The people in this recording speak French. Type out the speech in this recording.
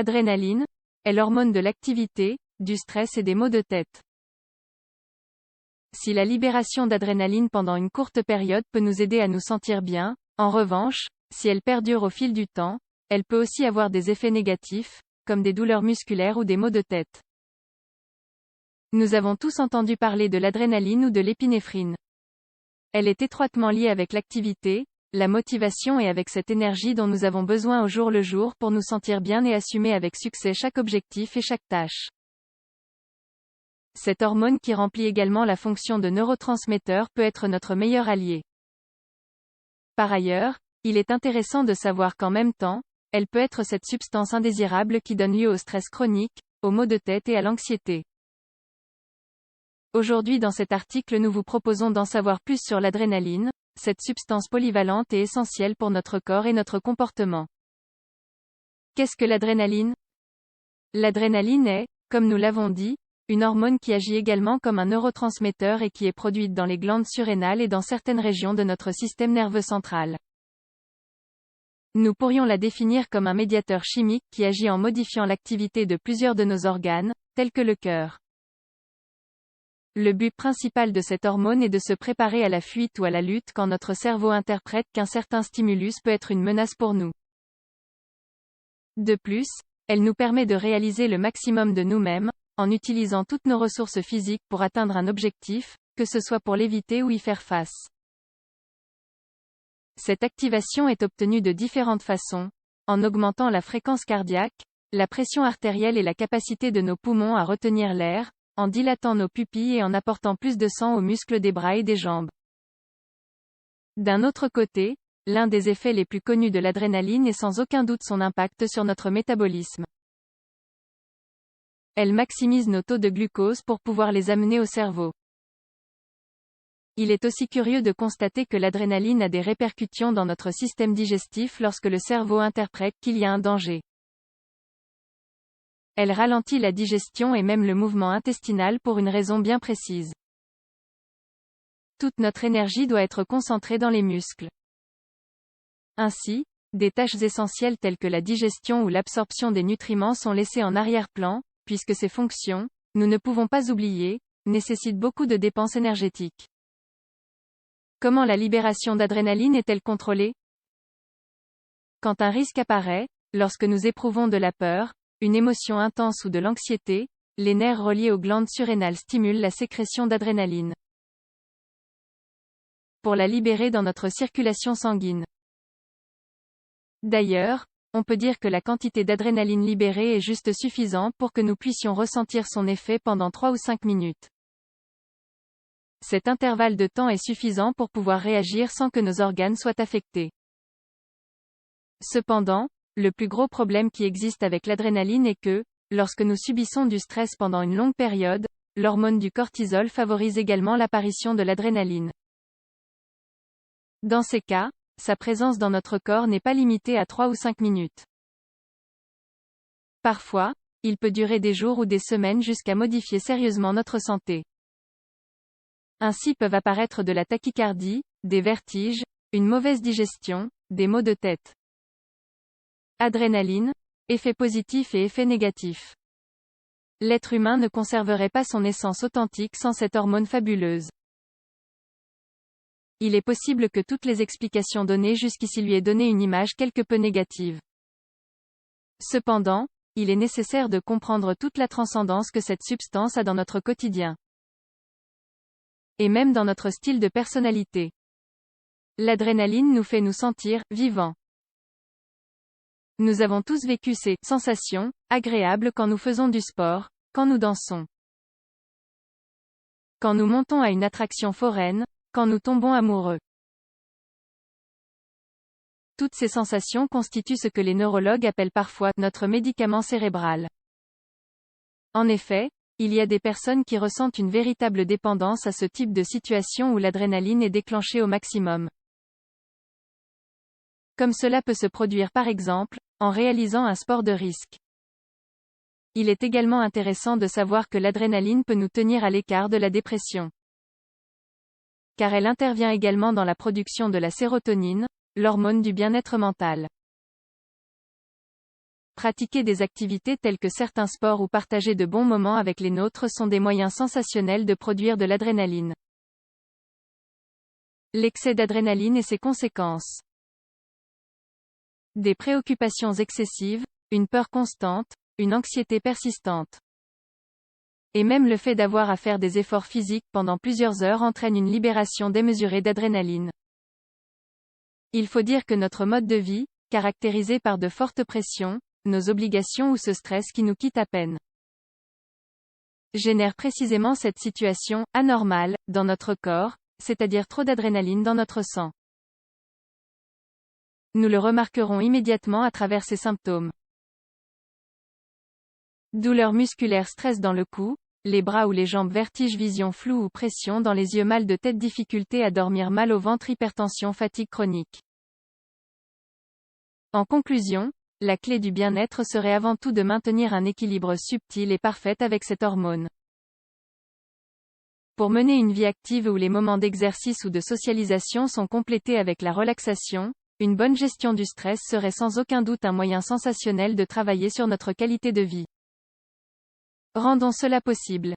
Adrénaline est l'hormone de l'activité, du stress et des maux de tête. Si la libération d'adrénaline pendant une courte période peut nous aider à nous sentir bien, en revanche, si elle perdure au fil du temps, elle peut aussi avoir des effets négatifs, comme des douleurs musculaires ou des maux de tête. Nous avons tous entendu parler de l'adrénaline ou de l'épinéphrine. Elle est étroitement liée avec l'activité, la motivation et avec cette énergie dont nous avons besoin au jour le jour pour nous sentir bien et assumer avec succès chaque objectif et chaque tâche. Cette hormone qui remplit également la fonction de neurotransmetteur peut être notre meilleur allié. Par ailleurs, il est intéressant de savoir qu'en même temps, elle peut être cette substance indésirable qui donne lieu au stress chronique, aux maux de tête et à l'anxiété. Aujourd'hui dans cet article nous vous proposons d'en savoir plus sur l'adrénaline, cette substance polyvalente et essentielle pour notre corps et notre comportement. Qu'est-ce que l'adrénaline ? L'adrénaline est, comme nous l'avons dit, une hormone qui agit également comme un neurotransmetteur et qui est produite dans les glandes surrénales et dans certaines régions de notre système nerveux central. Nous pourrions la définir comme un médiateur chimique qui agit en modifiant l'activité de plusieurs de nos organes, tels que le cœur. Le but principal de cette hormone est de se préparer à la fuite ou à la lutte quand notre cerveau interprète qu'un certain stimulus peut être une menace pour nous. De plus, elle nous permet de réaliser le maximum de nous-mêmes, en utilisant toutes nos ressources physiques pour atteindre un objectif, que ce soit pour l'éviter ou y faire face. Cette activation est obtenue de différentes façons, en augmentant la fréquence cardiaque, la pression artérielle et la capacité de nos poumons à retenir l'air, en dilatant nos pupilles et en apportant plus de sang aux muscles des bras et des jambes. D'un autre côté, l'un des effets les plus connus de l'adrénaline est sans aucun doute son impact sur notre métabolisme. Elle maximise nos taux de glucose pour pouvoir les amener au cerveau. Il est aussi curieux de constater que l'adrénaline a des répercussions dans notre système digestif lorsque le cerveau interprète qu'il y a un danger. Elle ralentit la digestion et même le mouvement intestinal pour une raison bien précise. Toute notre énergie doit être concentrée dans les muscles. Ainsi, des tâches essentielles telles que la digestion ou l'absorption des nutriments sont laissées en arrière-plan, puisque ces fonctions, nous ne pouvons pas oublier, nécessitent beaucoup de dépenses énergétiques. Comment la libération d'adrénaline est-elle contrôlée ? Quand un risque apparaît, lorsque nous éprouvons de la peur, une émotion intense ou de l'anxiété, les nerfs reliés aux glandes surrénales stimulent la sécrétion d'adrénaline pour la libérer dans notre circulation sanguine. D'ailleurs, on peut dire que la quantité d'adrénaline libérée est juste suffisante pour que nous puissions ressentir son effet pendant 3 ou 5 minutes. Cet intervalle de temps est suffisant pour pouvoir réagir sans que nos organes soient affectés. Cependant, le plus gros problème qui existe avec l'adrénaline est que, lorsque nous subissons du stress pendant une longue période, l'hormone du cortisol favorise également l'apparition de l'adrénaline. Dans ces cas, sa présence dans notre corps n'est pas limitée à 3 ou 5 minutes. Parfois, il peut durer des jours ou des semaines jusqu'à modifier sérieusement notre santé. Ainsi peuvent apparaître de la tachycardie, des vertiges, une mauvaise digestion, des maux de tête. Adrénaline, effet positif et effet négatif. L'être humain ne conserverait pas son essence authentique sans cette hormone fabuleuse. Il est possible que toutes les explications données jusqu'ici lui aient donné une image quelque peu négative. Cependant, il est nécessaire de comprendre toute la transcendance que cette substance a dans notre quotidien. Et même dans notre style de personnalité. L'adrénaline nous fait nous sentir vivants. Nous avons tous vécu ces sensations agréables quand nous faisons du sport, quand nous dansons, quand nous montons à une attraction foraine, quand nous tombons amoureux. Toutes ces sensations constituent ce que les neurologues appellent parfois notre médicament cérébral. En effet, il y a des personnes qui ressentent une véritable dépendance à ce type de situation où l'adrénaline est déclenchée au maximum. Comme cela peut se produire par exemple, en réalisant un sport de risque. Il est également intéressant de savoir que l'adrénaline peut nous tenir à l'écart de la dépression. Car elle intervient également dans la production de la sérotonine, l'hormone du bien-être mental. Pratiquer des activités telles que certains sports ou partager de bons moments avec les nôtres sont des moyens sensationnels de produire de l'adrénaline. L'excès d'adrénaline et ses conséquences. Des préoccupations excessives, une peur constante, une anxiété persistante. Et même le fait d'avoir à faire des efforts physiques pendant plusieurs heures entraîne une libération démesurée d'adrénaline. Il faut dire que notre mode de vie, caractérisé par de fortes pressions, nos obligations ou ce stress qui nous quitte à peine, génère précisément cette situation anormale dans notre corps, c'est-à-dire trop d'adrénaline dans notre sang. Nous le remarquerons immédiatement à travers ces symptômes. Douleurs musculaires, stress dans le cou, les bras ou les jambes, vertige, vision floue ou pression dans les yeux, mal de tête, difficulté à dormir, mal au ventre, hypertension, fatigue chronique. En conclusion, la clé du bien-être serait avant tout de maintenir un équilibre subtil et parfait avec cette hormone. Pour mener une vie active où les moments d'exercice ou de socialisation sont complétés avec la relaxation, une bonne gestion du stress serait sans aucun doute un moyen sensationnel de travailler sur notre qualité de vie. Rendons cela possible.